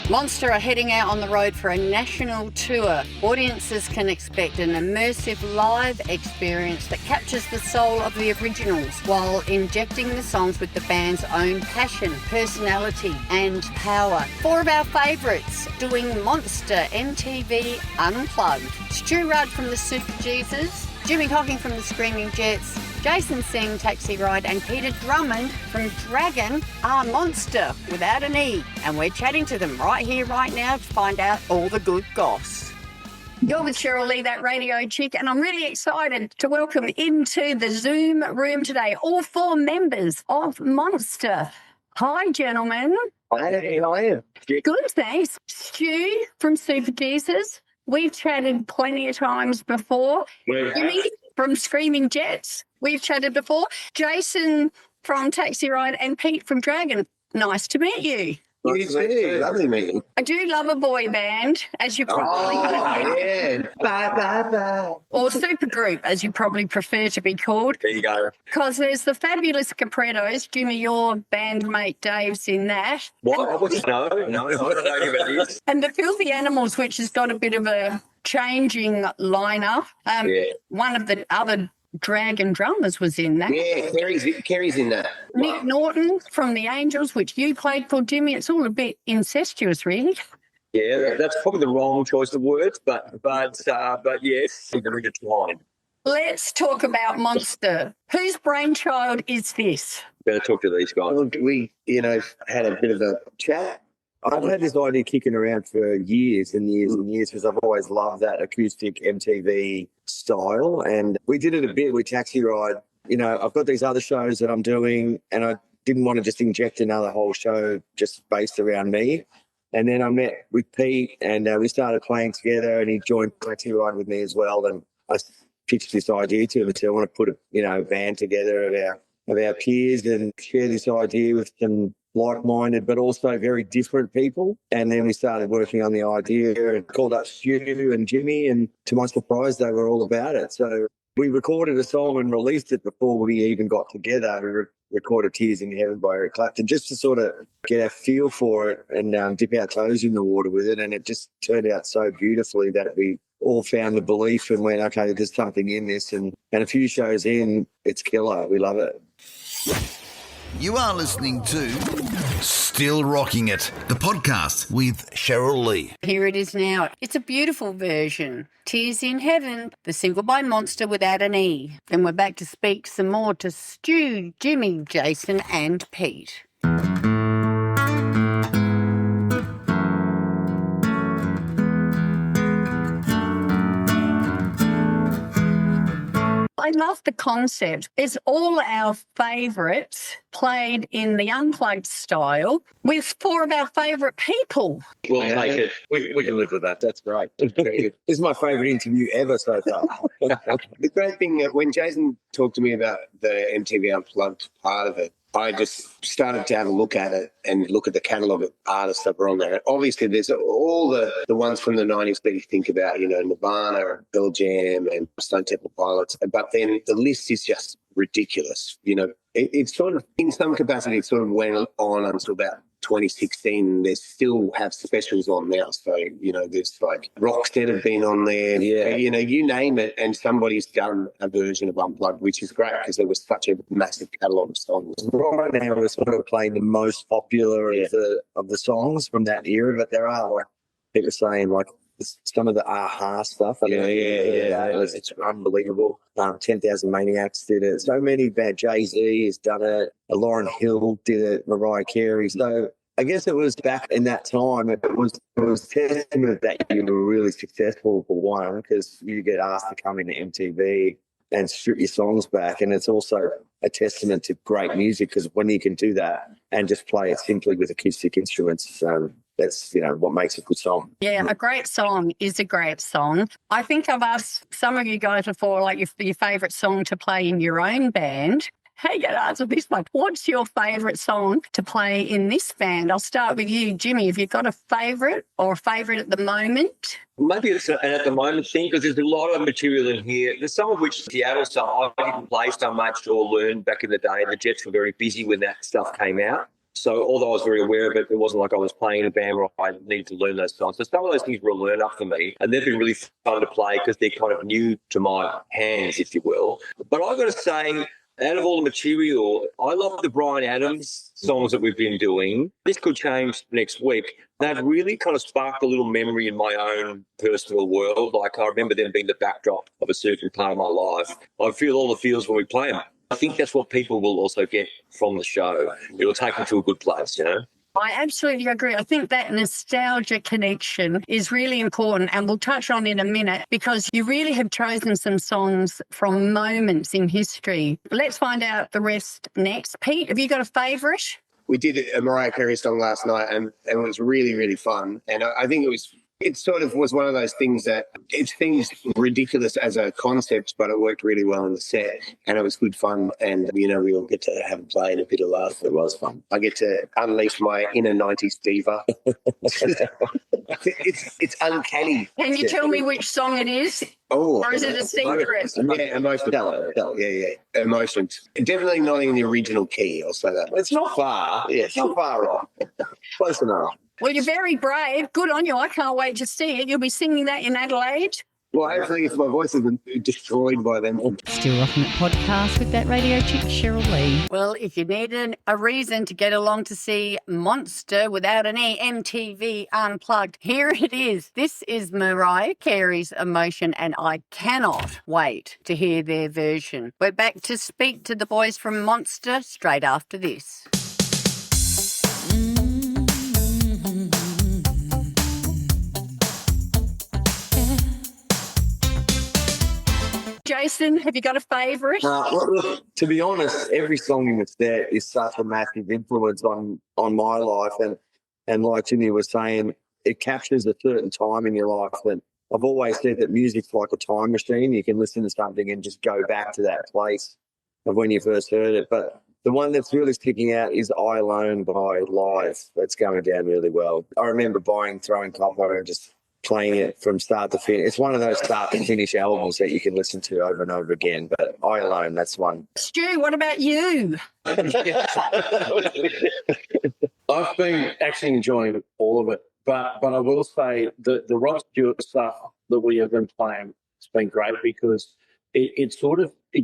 Monstr are heading out on the road for a national tour. Audiences can expect an immersive live experience that captures the soul of the originals while injecting the songs with the band's own passion, personality and power. Four of our favourites doing Monstr MTV Unplugged. Stewart from the Superjesus, Jimmy Hocking from the Screaming Jets, Jason Singh, TaxiRide and Peter Drummond from Dragon are Monstr without an E. And we're chatting to them right here, right now to find out all the good goss. You're with Cheryl Lee, that radio chick, and I'm really excited to welcome into the Zoom room today all four members of Monstr. Hi, gentlemen. Hey, how are you? Good, thanks. Stu from Superjesus. We've chatted plenty of times before. Jimmy from Screaming Jets. We've chatted before. Jason from TaxiRide and Pete from Dragon. Nice to meet you. You too. Lovely meeting. I do love a boy band, as you probably know. Yeah. Bye, bye, bye. Or supergroup, as you probably prefer to be called. There you go. Because there's the fabulous Caprettos. Jimmy, your bandmate Dave's in that. What? No, I don't know about this. And the Filthy Animals, which has got a bit of a changing lineup. One of the other Dragon drummers was in that. Yeah, Carey's in that. Nick Norton from The Angels, which you played for, Jimmy. It's all a bit incestuous, really. Yeah, that's probably the wrong choice of words, but yes, intertwined. Let's talk about Monstr. Whose brainchild is this? Better talk to these guys. Well, we, had a bit of a chat. I've had this idea kicking around for years and years and years because I've always loved that acoustic MTV style. And we did it a bit with TaxiRide. I've got these other shows that I'm doing and I didn't want to just inject another whole show just based around me. And then I met with Pete and we started playing together and he joined TaxiRide with me as well. And I pitched this idea to him and said, I want to put a band together of our peers and share this idea with some like-minded but also very different people. And then we started working on the idea and called up Stu and Jimmy, and to my surprise they were all about it. So we recorded a song and released it before we even got together. We recorded Tears in Heaven by Eric Clapton just to sort of get a feel for it and dip our toes in the water with it. And it just turned out so beautifully that we all found the belief and went, okay, there's something in this. And a few shows in, it's killer. We love it. You are listening to Still Rocking It, the podcast with Cheryl Lee. Here it is now. It's a beautiful version. Tears in Heaven, the single by Monstr without an E. Then we're back to speak some more to Stu, Jimmy, Jason and Pete. I love the concept. It's all our favourites played in the Unplugged style with four of our favourite people. We'll take it. We can live with that. That's great. This is my favourite interview ever so far. The great thing, when Jason talked to me about the MTV Unplugged part of it, I just started to have a look at it and look at the catalogue of artists that were on there. Obviously, there's all the ones from the 90s that you think about, Nirvana, Pearl Jam and Stone Temple Pilots. But then the list is just ridiculous. It's sort of, in some capacity, it sort of went on until about 2016. They still have specials on now. So, there's like Rockstead have been on there. Yeah. You name it, and somebody's done a version of Unplugged, which is great because there was such a massive catalogue of songs. Right now we're sort of playing the most popular of the songs from that era, but there are like people saying like some of the aha stuff. It's unbelievable. 10,000 Maniacs did it. So many bad. Jay-Z has done it. Lauryn Hill did it. Mariah Carey. So I guess it was back in that time. It was testament that you were really successful for one, because you get asked to come into MTV and strip your songs back, and it's also a testament to great music because when you can do that and just play it simply with acoustic instruments, that's what makes a good song. Yeah, a great song is a great song. I think I've asked some of you guys before, like your favourite song to play in your own band. How you going to answer this one? What's your favourite song to play in this band? I'll start with you, Jimmy. Have you got a favourite or a favourite at the moment? Maybe it's an at the moment thing because there's a lot of material in here. There's some of which Seattle stuff I didn't play so much or learn back in the day. The Jets were very busy when that stuff came out. So although I was very aware of it, it wasn't like I was playing in a band where I needed to learn those songs. So some of those things were a learn up for me, and they've been really fun to play because they're kind of new to my hands, if you will. But I've got to say, out of all the material, I love the Bryan Adams songs that we've been doing. This could change next week. That really kind of sparked a little memory in my own personal world. Like, I remember them being the backdrop of a certain part of my life. I feel all the feels when we play them. I think that's what people will also get from the show. It'll take them to a good place, you know? I absolutely agree. I think that nostalgia connection is really important, and we'll touch on in a minute, because you really have chosen some songs from moments in history. Let's find out the rest next. Pete, have you got a favourite? We did a Mariah Carey song last night, and it was really, really fun. And I think it sort of was one of those things that it seems ridiculous as a concept, but it worked really well in the set, and it was good fun. And, you know, we all get to have a play and a bit of laugh. It was fun. I get to unleash my inner 90s diva. It's uncanny. Can you tell me which song it is? Oh, or is it a secret? Yeah, emotions. Yeah. Emotions. Definitely not in the original key, I'll say that. It's not far. Yeah, it's not far off. Close enough. Well, you're very brave. Good on you. I can't wait to see it. You'll be singing that in Adelaide. Well, hopefully if my voice isn't destroyed by them. Still Rocking It podcast with that radio chick, Cheryl Lee. Well, if you need a reason to get along to see Monstr without an E, MTV Unplugged, here it is. This is Mariah Carey's Emotion, and I cannot wait to hear their version. We're back to speak to the boys from Monstr straight after this. Jason, have you got a favourite? Well, look, to be honest, every song in the set is such a massive influence on my life. And like Jimmy was saying, it captures a certain time in your life. And I've always said that music's like a time machine. You can listen to something and just go back to that place of when you first heard it. But the one that's really sticking out is I Alone by Live. That's going down really well. I remember Throwing Copper and just playing it from start to finish. It's one of those start to finish albums that you can listen to over and over again. But I Alone, that's one. Stu, what about you? I've been actually enjoying all of it, but I will say the Rod Stewart stuff that we have been playing has been great, because it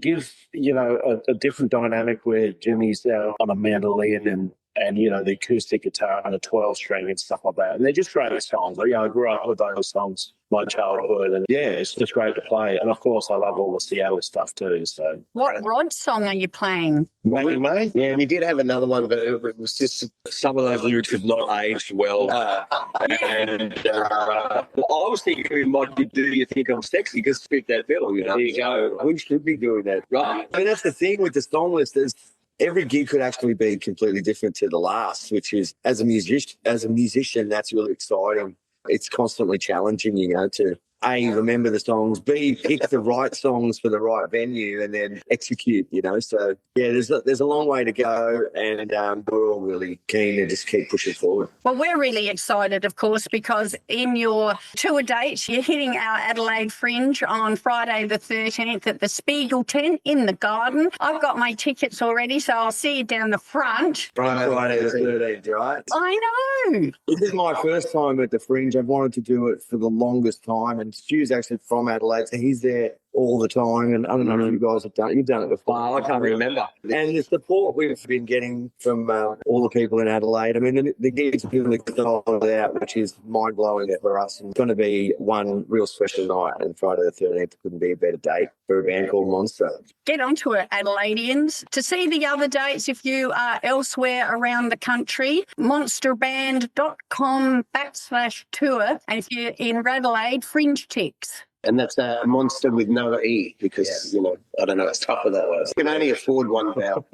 gives, you know, a different dynamic where Jimmy's on a mandolin and you know, the acoustic guitar and the 12-string and stuff like that. And they're just great songs. You know, I grew up with those songs, my childhood, and yeah, it's just great to play. And of course, I love all the Seattle stuff too. So, what Rod song are you playing? Mate? Yeah, and he did have another one, but it was just Some of those lyrics have not aged well. And I was thinking it might be Do You Think I'm Sexy? Because fit that bill, you know. There you go. We should be doing that. Right. I mean, that's the thing with the song list is every gig could actually be completely different to the last, which is, as a musician, that's really exciting. It's constantly challenging, you know, to A, remember the songs, B, pick the right songs for the right venue, and then execute, you know. So, yeah, there's a long way to go, and we're all really keen to just keep pushing forward. Well, we're really excited, of course, because in your tour date, you're hitting our Adelaide Fringe on Friday the 13th at the Spiegel tent in the garden. I've got my tickets already, so I'll see you down the front. Friday the 13th, right? I know. This is my first time at the Fringe. I've wanted to do it for the longest time, and Stu's actually from Adelaide, so he's there all the time. And I don't know if you guys have done it. You've done it before. I can't remember. And the support we've been getting from all the people in Adelaide. I mean, the gig's really sold out, which is mind-blowing for us. And it's going to be one real special night, and Friday the 13th couldn't be a better date for a band called Monstr. Get onto it, Adelaideans. To see the other dates, if you are elsewhere around the country, monsterband.com/tour. And if you're in Adelaide, Fringe Ticks. and that's a Monstr with no E, because, you know, I don't know how tough that was. You can only afford one vowel.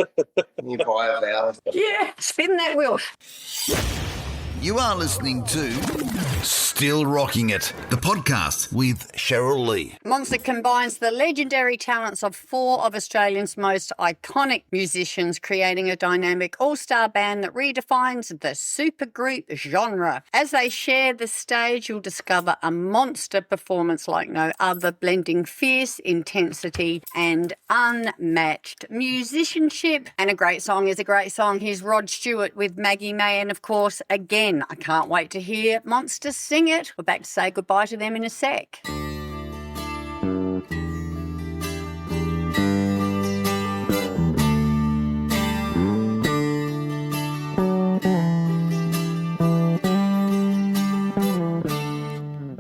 You buy a vowel. Yeah, spin that wheel. You are listening to Still Rocking It, the podcast with Cheryl Lee. Monstr combines the legendary talents of four of Australia's most iconic musicians, creating a dynamic all-star band that redefines the supergroup genre. As they share the stage, you'll discover a monster performance like no other, blending fierce intensity and unmatched musicianship. And a great song is a great song. Here's Rod Stewart with Maggie May, and of course, again, I can't wait to hear Monstr sing it. We're back to say goodbye to them in a sec.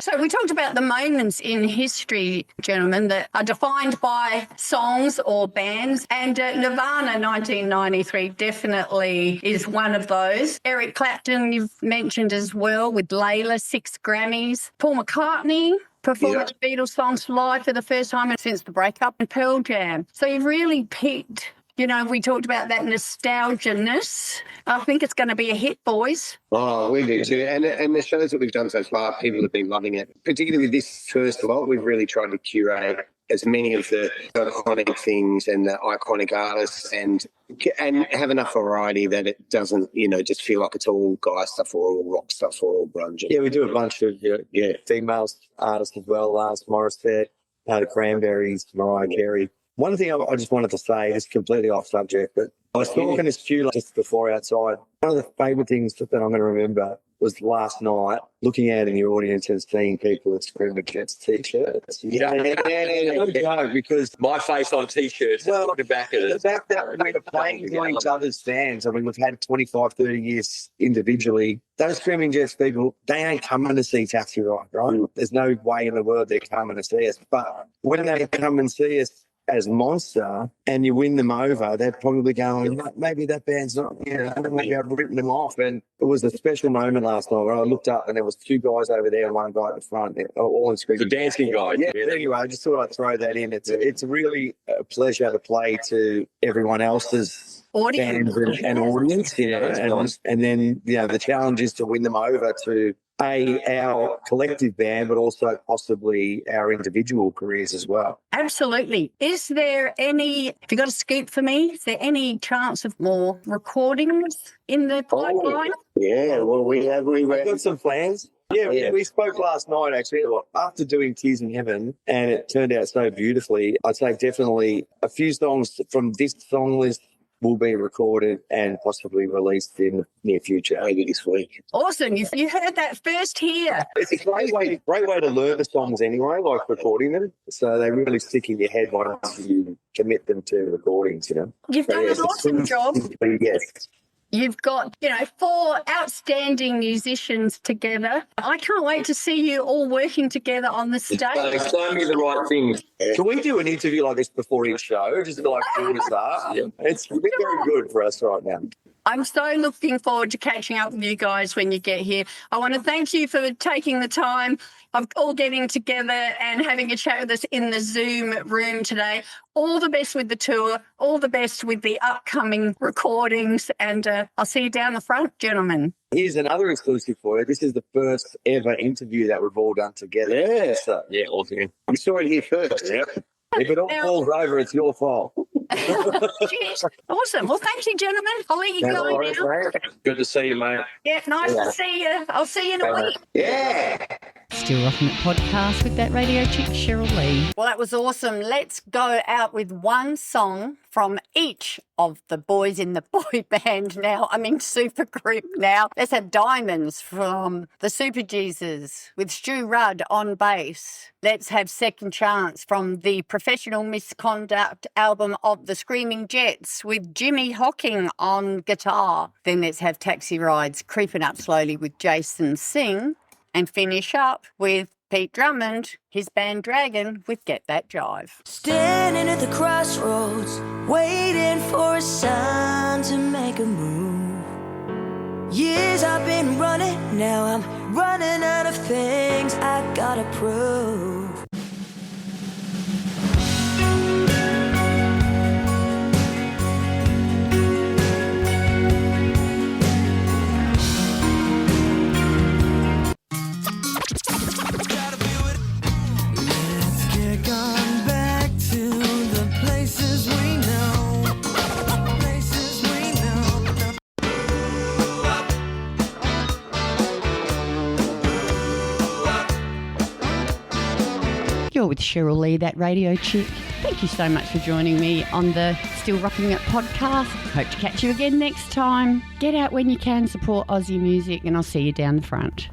So we talked about the moments in history, gentlemen, that are defined by songs or bands, and Nirvana 1993 definitely is one of those. Eric Clapton, you've mentioned as well, with Layla, 6 Grammys. Paul McCartney performed the Beatles songs live for the first time since the breakup, and Pearl Jam. So you've really picked... You know, we talked about that nostalgia-ness. I think it's going to be a hit, boys. Oh, we do too. And the shows that we've done so far, people have been loving it. Particularly with this first lot, we've really tried to curate as many of the iconic things and the iconic artists and have enough variety that it doesn't, just feel like it's all guy stuff or all rock stuff or all grunge. Yeah, we do a bunch of female artists as well. Last Morissette, the Cranberries, Mariah, Carey. One thing I just wanted to say is completely off subject, but I was talking to Stewart just before outside. One of the favourite things that I'm going to remember was last night looking out in the audience and seeing people with Superjesus t-shirts. Yeah, because my face on t-shirts. Well, looking back at it. the fact that we were playing to each other's fans, I mean, we've had 25, 30 years individually. Those Screaming Jets people, they ain't coming to see TaxiRide, right? There's no way in the world they're coming to see us. But when they come and see us as Monstr and you win them over, they're probably going, maybe that band's not, maybe I've written them off. And it was a special moment last night where I looked up and there was 2 guys over there and 1 guy at the front, all in Screaming. The dancing guy. Yeah, anyway, I just thought I'd throw that in. It's really a pleasure to play to everyone else's Audience. fans and audience, and then, the challenge is to win them over to our collective band, but also possibly our individual careers as well. Absolutely. Is there any, have you got a scoop for me? Is there any chance of more recordings in the pipeline? Yeah, well, we've got some plans. Yeah, we spoke last night, actually, after doing Tears in Heaven, and it turned out so beautifully. I'd say definitely a few songs from this song list will be recorded and possibly released in the near future, maybe this week. Awesome. You heard that first here. It's a great way to learn the songs anyway, like recording them. So they really stick in your head once you commit them to recordings, You've done an awesome job. Yes. You've got, 4 outstanding musicians together. I can't wait to see you all working together on the stage. So many of the right things. Can we do an interview like this before each show? Just like build us up? Yeah. It's very good for us right now. I'm so looking forward to catching up with you guys when you get here. I want to thank you for taking the time of all getting together and having a chat with us in the Zoom room today. All the best with the tour, all the best with the upcoming recordings, and I'll see you down the front, gentlemen. Here's another exclusive for you. This is the first ever interview that we've all done together. Yeah. So, Awesome. You saw it here first. Yeah. if it all falls over, it's your fault. Cheers. Awesome. Well, thank you, gentlemen. I'll let you go now. Good to see you, mate. Yeah, nice to see you. I'll see you in a week. Yeah. Still Rocking It podcast with that radio chick, Cheryl Lee. Well, that was awesome. Let's go out with one song from each of the boys in the boy band now. I mean, supergroup now. Let's have Diamonds from the Superjesus with Stu Rudd on bass. Let's have Second Chance from the Professional Misconduct album of the Screaming Jets with Jimmy Hocking on guitar. Then let's have TaxiRide's Creeping Up Slowly with Jason Singh. And finish up with Pete Drummond, his band Dragon, with Get That Jive. Standing at the crossroads, waiting for a sign to make a move. Years I've been running, now I'm running out of things I gotta prove. with Cheryl Lee, that radio chick. Thank you so much for joining me on the Still Rocking It podcast. Hope to catch you again next time. Get out when you can, support Aussie music, and I'll see you down the front.